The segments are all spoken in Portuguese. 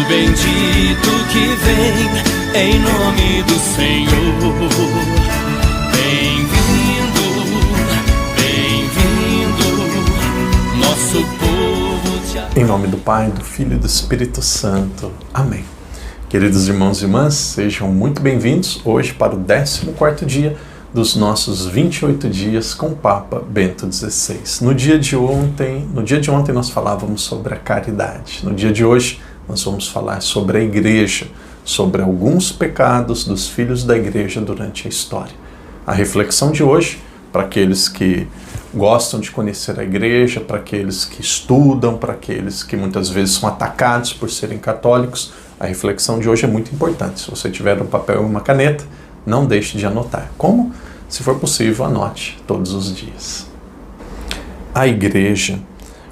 bendito que vem em nome do Senhor. Bem-vindo, bem-vindo, nosso povo te adora. Em nome do Pai, do Filho e do Espírito Santo. Amém. Queridos irmãos e irmãs, sejam muito bem-vindos hoje para o 14º dia dos nossos 28 dias com o Papa Bento XVI. No dia de ontem nós falávamos sobre a caridade. No dia de hoje nós vamos falar sobre a Igreja, sobre alguns pecados dos filhos da Igreja durante a história. A reflexão de hoje, para aqueles que gostam de conhecer a Igreja, para aqueles que estudam, para aqueles que muitas vezes são atacados por serem católicos, a reflexão de hoje é muito importante. Se você tiver um papel e uma caneta, não deixe de anotar. Como? Se for possível, anote todos os dias. A Igreja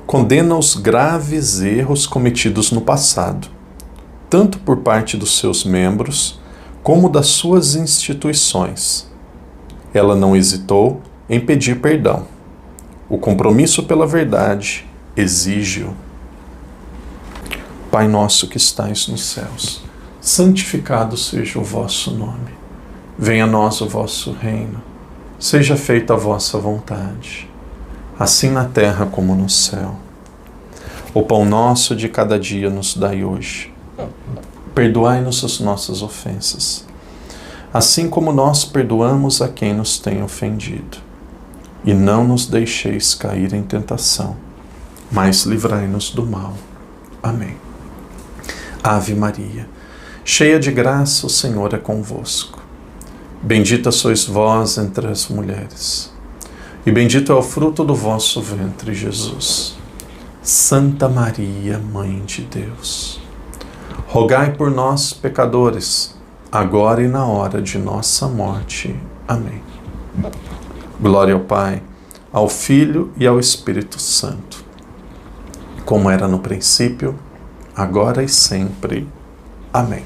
condena os graves erros cometidos no passado, tanto por parte dos seus membros, como das suas instituições. Ela não hesitou em pedir perdão. O compromisso pela verdade exige-o. Pai nosso que estais nos céus, santificado seja o vosso nome. Venha a nós o vosso reino. Seja feita a vossa vontade, assim na terra como no céu. O pão nosso de cada dia nos dai hoje. Perdoai-nos as nossas ofensas, assim como nós perdoamos a quem nos tem ofendido. E não nos deixeis cair em tentação, mas livrai-nos do mal. Amém. Ave Maria, cheia de graça, o Senhor é convosco. Bendita sois vós entre as mulheres, e bendito é o fruto do vosso ventre, Jesus. Santa Maria, Mãe de Deus, rogai por nós, pecadores, agora e na hora de nossa morte. Amém. Glória ao Pai, ao Filho e ao Espírito Santo, como era no princípio, agora e sempre. Amém.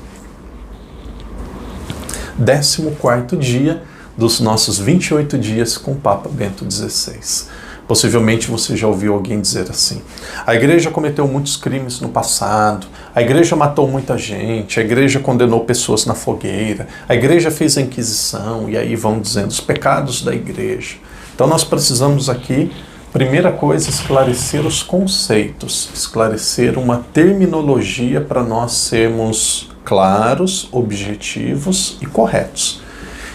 14º dia dos nossos 28 dias com o Papa Bento XVI. Possivelmente você já ouviu alguém dizer assim: a Igreja cometeu muitos crimes no passado, a Igreja matou muita gente, a Igreja condenou pessoas na fogueira, a Igreja fez a Inquisição, e aí vão dizendo os pecados da Igreja. Então nós precisamos aqui, primeira coisa, esclarecer os conceitos, esclarecer uma terminologia para nós sermos claros, objetivos e corretos.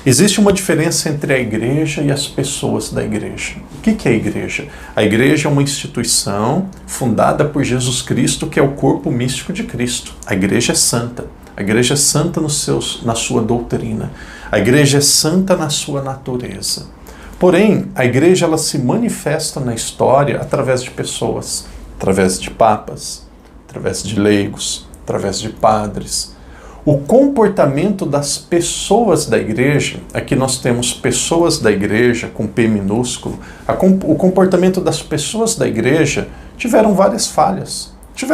Existe uma diferença entre a Igreja e as pessoas da Igreja. O que é a Igreja? A Igreja é uma instituição fundada por Jesus Cristo, que é o corpo místico de Cristo. A Igreja é santa. A Igreja é santa na sua doutrina. A Igreja é santa na sua natureza. Porém, a Igreja ela se manifesta na história através de pessoas, através de papas, através de leigos, através de padres. O comportamento das pessoas da Igreja, aqui nós temos pessoas da Igreja com P minúsculo, o comportamento das pessoas da Igreja tiveram várias falhas, e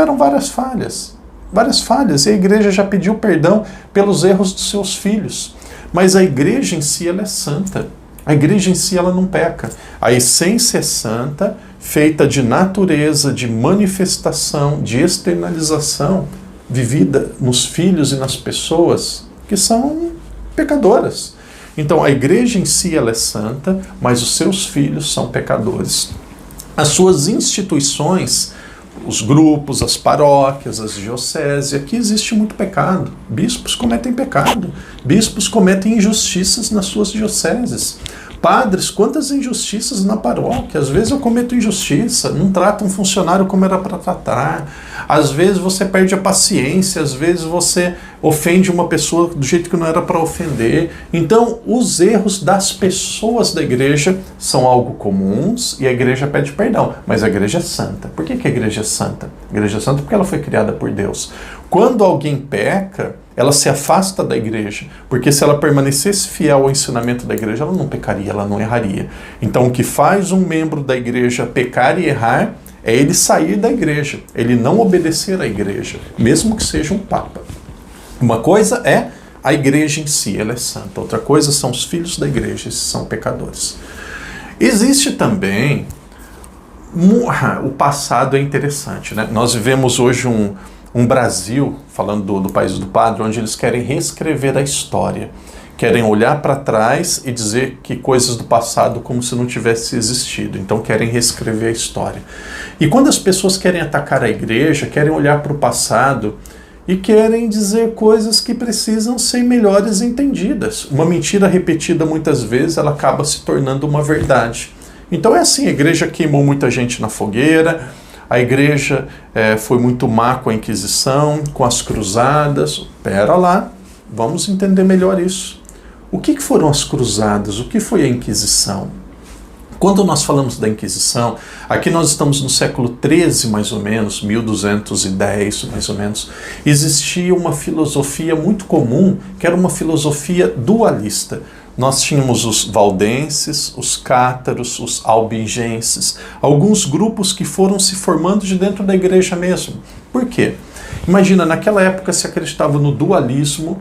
a Igreja já pediu perdão pelos erros dos seus filhos, mas a Igreja em si ela é santa. A Igreja em si ela não peca. A essência é santa, feita de natureza, de manifestação, de externalização, vivida nos filhos e nas pessoas que são pecadoras. Então a Igreja em si ela é santa, mas os seus filhos são pecadores. As suas instituições, os grupos, as paróquias, as dioceses, aqui existe muito pecado. Bispos cometem pecado, bispos cometem injustiças nas suas dioceses. Padres, quantas injustiças na paróquia. Às vezes eu cometo injustiça, não trato um funcionário como era para tratar. Às vezes você perde a paciência, às vezes você ofende uma pessoa do jeito que não era para ofender. Então, os erros das pessoas da Igreja são algo comuns e a Igreja pede perdão. Mas a Igreja é santa. Por que a Igreja é santa? A Igreja é santa porque ela foi criada por Deus. Quando alguém peca, ela se afasta da Igreja, porque se ela permanecesse fiel ao ensinamento da Igreja, ela não pecaria, ela não erraria. Então o que faz um membro da Igreja pecar e errar é ele sair da Igreja, ele não obedecer à Igreja, mesmo que seja um Papa. Uma coisa é a Igreja em si, ela é santa. Outra coisa são os filhos da Igreja, esses são pecadores. Existe também... O passado é interessante, né? Nós vivemos hoje um Brasil, falando do país do padre, onde eles querem reescrever a história. Querem olhar para trás e dizer que coisas do passado como se não tivesse existido. Então querem reescrever a história. E quando as pessoas querem atacar a igreja, querem olhar para o passado e querem dizer coisas que precisam ser melhores entendidas. Uma mentira repetida muitas vezes, ela acaba se tornando uma verdade. Então é assim, a igreja queimou muita gente na fogueira, a igreja foi muito má com a Inquisição, com as cruzadas. Pera lá, vamos entender melhor isso. O que foram as cruzadas? O que foi a Inquisição? Quando nós falamos da Inquisição, aqui nós estamos no século XIII, mais ou menos, 1210, mais ou menos, existia uma filosofia muito comum, que era uma filosofia dualista. Nós tínhamos os valdenses, os cátaros, os albingenses, alguns grupos que foram se formando de dentro da igreja mesmo. Por quê? Imagina, naquela época se acreditava no dualismo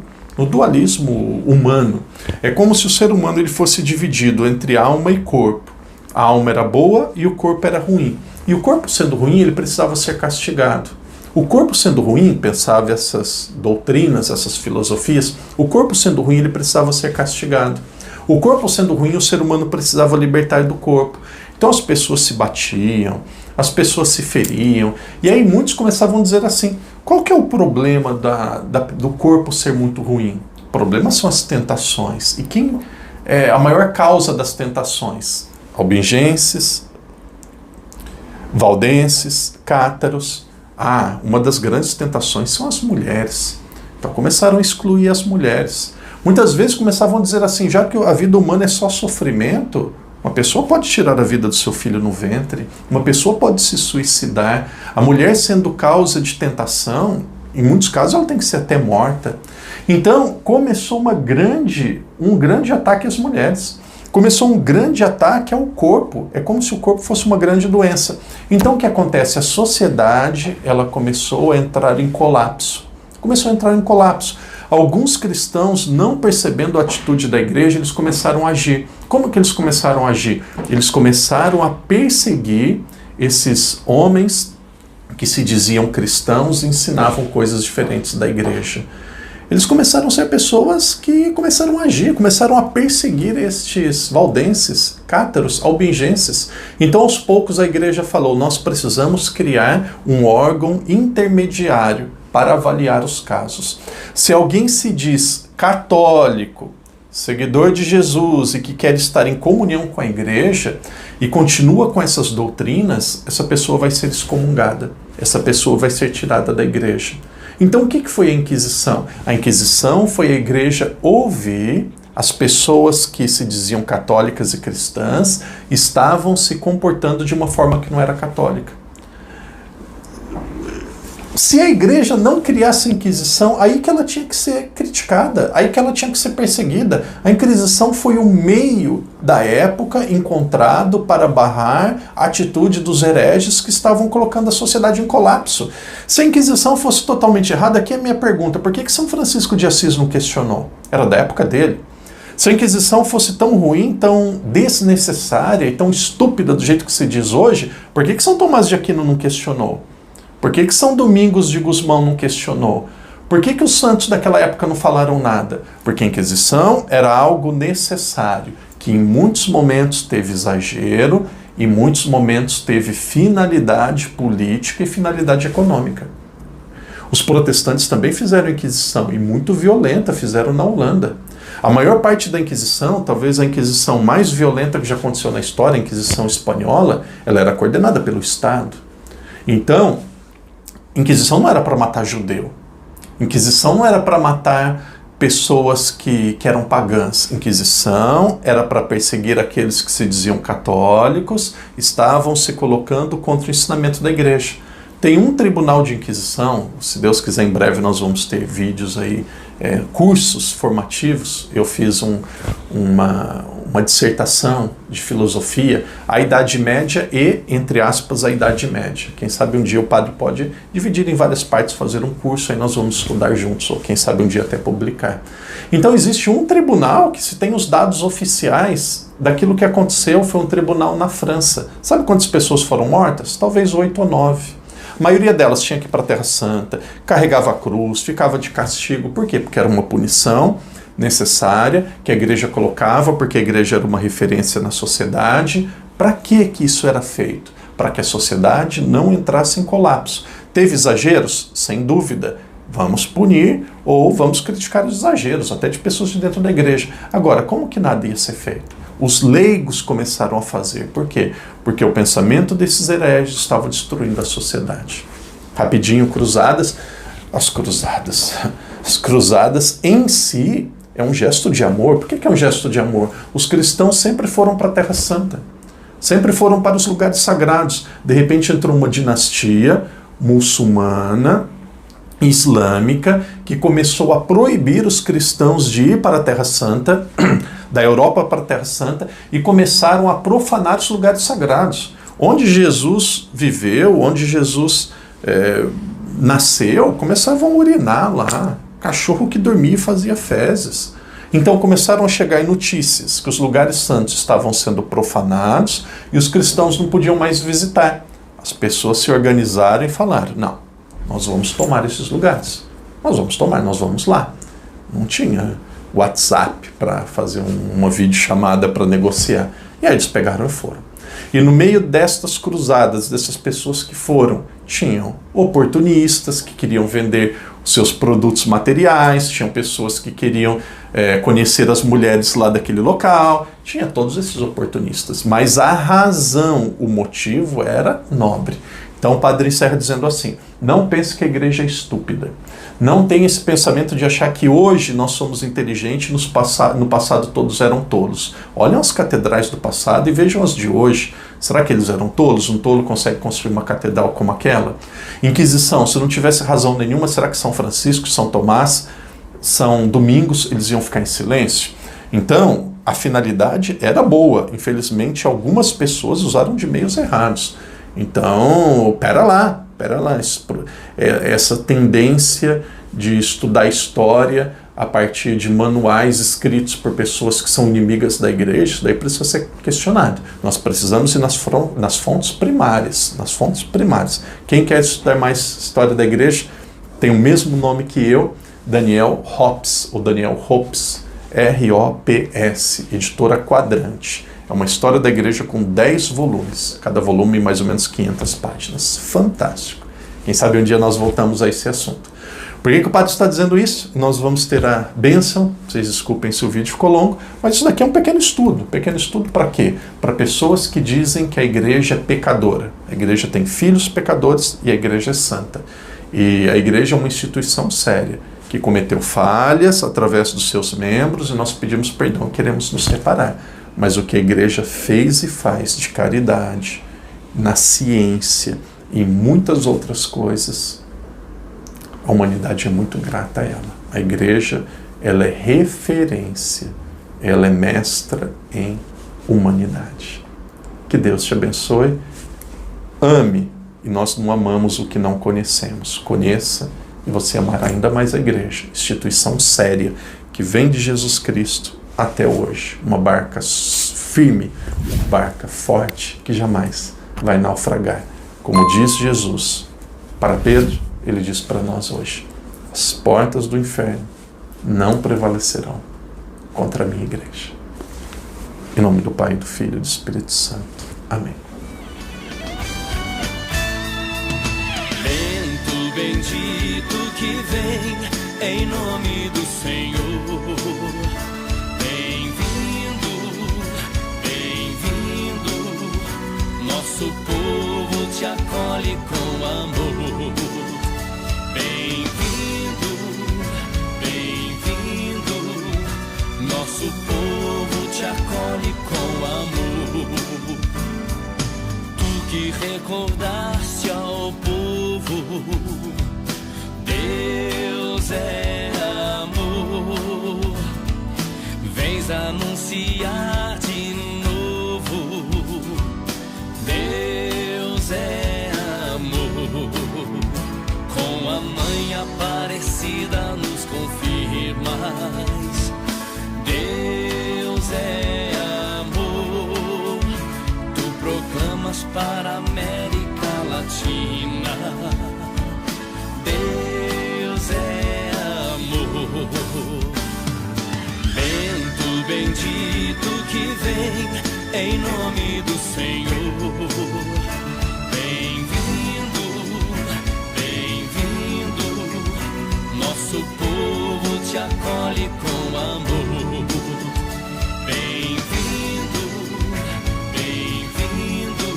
humano. É como se o ser humano ele fosse dividido entre alma e corpo. A alma era boa e o corpo era ruim. E o corpo sendo ruim, ele precisava ser castigado. O corpo sendo ruim, pensava essas doutrinas, essas filosofias, o corpo sendo ruim, ele precisava ser castigado. O corpo sendo ruim, o ser humano precisava libertar do corpo. Então as pessoas se batiam, as pessoas se feriam, e aí muitos começavam a dizer assim, qual que é o problema do corpo ser muito ruim? O problema são as tentações. E quem é a maior causa das tentações? Albingenses, valdenses, cátaros. Uma das grandes tentações são as mulheres. Então começaram a excluir as mulheres. Muitas vezes começavam a dizer assim, já que a vida humana é só sofrimento, uma pessoa pode tirar a vida do seu filho no ventre, uma pessoa pode se suicidar. A mulher sendo causa de tentação, em muitos casos ela tem que ser até morta. Então começou um grande ataque às mulheres. Começou um grande ataque ao corpo. É como se o corpo fosse uma grande doença. Então o que acontece? A sociedade ela começou a entrar em colapso. Alguns cristãos, não percebendo a atitude da igreja, eles começaram a agir. Como que eles começaram a agir? Eles começaram a perseguir esses homens que se diziam cristãos e ensinavam coisas diferentes da igreja. Eles começaram a ser pessoas que começaram a agir, começaram a perseguir estes valdenses, cátaros, albingenses. Então, aos poucos, a igreja falou, nós precisamos criar um órgão intermediário para avaliar os casos. Se alguém se diz católico, seguidor de Jesus e que quer estar em comunhão com a igreja e continua com essas doutrinas, essa pessoa vai ser excomungada, essa pessoa vai ser tirada da igreja. Então o que foi a Inquisição? A Inquisição foi a igreja ouvir as pessoas que se diziam católicas e cristãs estavam se comportando de uma forma que não era católica. Se a igreja não criasse a Inquisição, aí que ela tinha que ser criticada, aí que ela tinha que ser perseguida. A Inquisição foi um meio da época encontrado para barrar a atitude dos hereges que estavam colocando a sociedade em colapso. Se a Inquisição fosse totalmente errada, aqui é a minha pergunta, por que São Francisco de Assis não questionou? Era da época dele. Se a Inquisição fosse tão ruim, tão desnecessária e tão estúpida do jeito que se diz hoje, por que São Tomás de Aquino não questionou? Por que São Domingos de Gusmão não questionou? Por que os santos daquela época não falaram nada? Porque a Inquisição era algo necessário, que em muitos momentos teve exagero, em muitos momentos teve finalidade política e finalidade econômica. Os protestantes também fizeram a Inquisição, e muito violenta, fizeram na Holanda. A maior parte da Inquisição, talvez a Inquisição mais violenta que já aconteceu na história, a Inquisição espanhola, ela era coordenada pelo Estado. Então, Inquisição não era para matar judeu. Inquisição não era para matar pessoas que eram pagãs. Inquisição era para perseguir aqueles que se diziam católicos, estavam se colocando contra o ensinamento da igreja. Tem um tribunal de Inquisição, se Deus quiser, em breve nós vamos ter vídeos aí, cursos formativos. Eu fiz uma dissertação de filosofia, a Idade Média e, entre aspas, a Idade Média. Quem sabe um dia o padre pode dividir em várias partes, fazer um curso, aí nós vamos estudar juntos, ou quem sabe um dia até publicar. Então existe um tribunal que, se tem os dados oficiais daquilo que aconteceu, foi um tribunal na França. Sabe quantas pessoas foram mortas? Talvez 8 ou 9. A maioria delas tinha que ir para a Terra Santa, carregava a cruz, ficava de castigo. Por quê? Porque era uma punição necessária que a igreja colocava, porque a igreja era uma referência na sociedade. Para que isso era feito? Para que a sociedade não entrasse em colapso. Teve exageros? Sem dúvida. Vamos punir ou vamos criticar os exageros, até de pessoas de dentro da igreja. Agora, como que nada ia ser feito? Os leigos começaram a fazer. Por quê? Porque o pensamento desses hereges estava destruindo a sociedade. Rapidinho, cruzadas. As cruzadas em si é um gesto de amor. Por que é um gesto de amor? Os cristãos sempre foram para a Terra Santa. Sempre foram para os lugares sagrados. De repente entrou uma dinastia muçulmana, islâmica, que começou a proibir os cristãos de ir para a Terra Santa, da Europa para a Terra Santa, e começaram a profanar os lugares sagrados. Onde Jesus viveu, onde Jesus nasceu, começavam a urinar lá. Cachorro que dormia e fazia fezes. Então começaram a chegar notícias que os lugares santos estavam sendo profanados e os cristãos não podiam mais visitar. As pessoas se organizaram e falaram, não, nós vamos tomar esses lugares. Nós vamos lá. Não tinha WhatsApp para fazer uma videochamada para negociar. E aí eles pegaram e foram. E no meio destas cruzadas, dessas pessoas que foram, tinham oportunistas que queriam vender os seus produtos materiais, tinham pessoas que queriam conhecer as mulheres lá daquele local, tinha todos esses oportunistas. Mas a razão, o motivo era nobre. Então o padre encerra dizendo assim, não pense que a igreja é estúpida. Não tenha esse pensamento de achar que hoje nós somos inteligentes, no passado todos eram tolos. Olhem as catedrais do passado e vejam as de hoje. Será que eles eram tolos? Um tolo consegue construir uma catedral como aquela? Inquisição, se não tivesse razão nenhuma, será que São Francisco, São Tomás, São Domingos, eles iam ficar em silêncio? Então, a finalidade era boa. Infelizmente, algumas pessoas usaram de meios errados. Então, pera lá. Essa tendência de estudar história a partir de manuais escritos por pessoas que são inimigas da igreja, isso daí precisa ser questionado. Nós precisamos ir nas fontes primárias, Quem quer estudar mais história da igreja tem o mesmo nome que eu, Daniel Hops, ou Daniel Hopes, R-O-P-S, editora Quadrante. É uma história da igreja com 10 volumes, cada volume mais ou menos 500 páginas. Fantástico. Quem sabe um dia nós voltamos a esse assunto. Por que o padre está dizendo isso? Nós vamos ter a bênção, vocês desculpem se o vídeo ficou longo, mas isso daqui é um pequeno estudo. Pequeno estudo para quê? Para pessoas que dizem que a igreja é pecadora. A igreja tem filhos pecadores e a igreja é santa. E a igreja é uma instituição séria, que cometeu falhas através dos seus membros e nós pedimos perdão, queremos nos separar. Mas o que a igreja fez e faz de caridade, na ciência e muitas outras coisas, a humanidade é muito grata a ela. A igreja, ela é referência, ela é mestra em humanidade. Que Deus te abençoe. Ame, e nós não amamos o que não conhecemos. Conheça e você amará ainda mais a igreja, instituição séria, que vem de Jesus Cristo até hoje, uma barca firme, uma barca forte, que jamais vai naufragar. Como diz Jesus para Pedro, ele diz para nós hoje, as portas do inferno não prevalecerão contra a minha igreja. Em nome do Pai, do Filho e do Espírito Santo. Amém. Vento bendito que vem em nome do Senhor. Nosso povo te acolhe com amor. Bem-vindo, bem-vindo. Nosso povo te acolhe com amor. Tu que recordaste ao povo, Deus é amor. Vens anunciar de novo, Deus é amor. Com a mãe Aparecida nos confirmas, Deus é amor. Tu proclamas para a América Latina, vem, em nome do Senhor. Bem-vindo, bem-vindo, nosso povo te acolhe com amor. Bem-vindo, bem-vindo,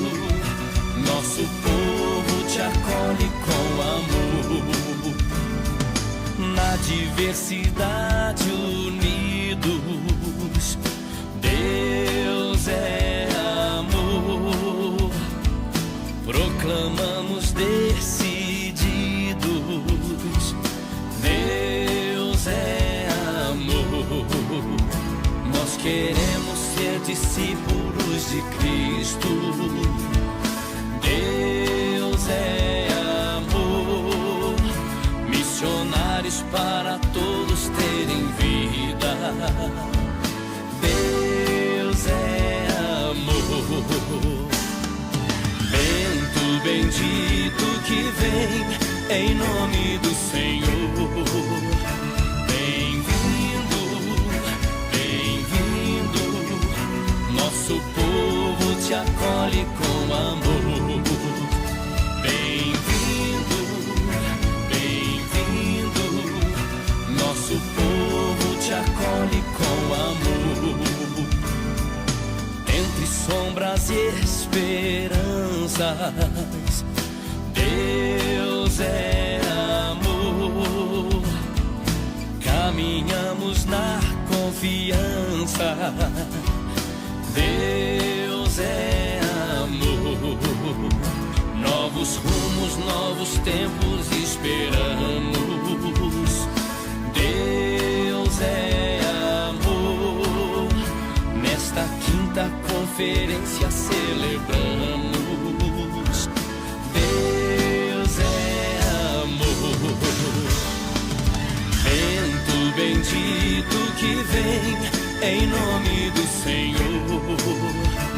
nosso povo te acolhe com amor. Na diversidade unidos, Deus é amor. Proclamamos decididos, Deus é amor. Nós queremos ser discípulos de Cristo. Deus é amor. Missionários para todos terem vida. Deus é amor. Bento bendito que vem, em nome do Senhor. Bem-vindo, bem-vindo, nosso povo te acolhe com amor. Bem-vindo, bem-vindo, nosso povo te acolhe com amor. Entre sombras e esperanças, Deus é amor. Caminhamos na confiança, Deus é amor. Novos rumos, novos tempos esperamos. Deus é amor. Nesta quinta conferência celebramos. Deus é amor. Bento bendito que vem, em nome do Senhor.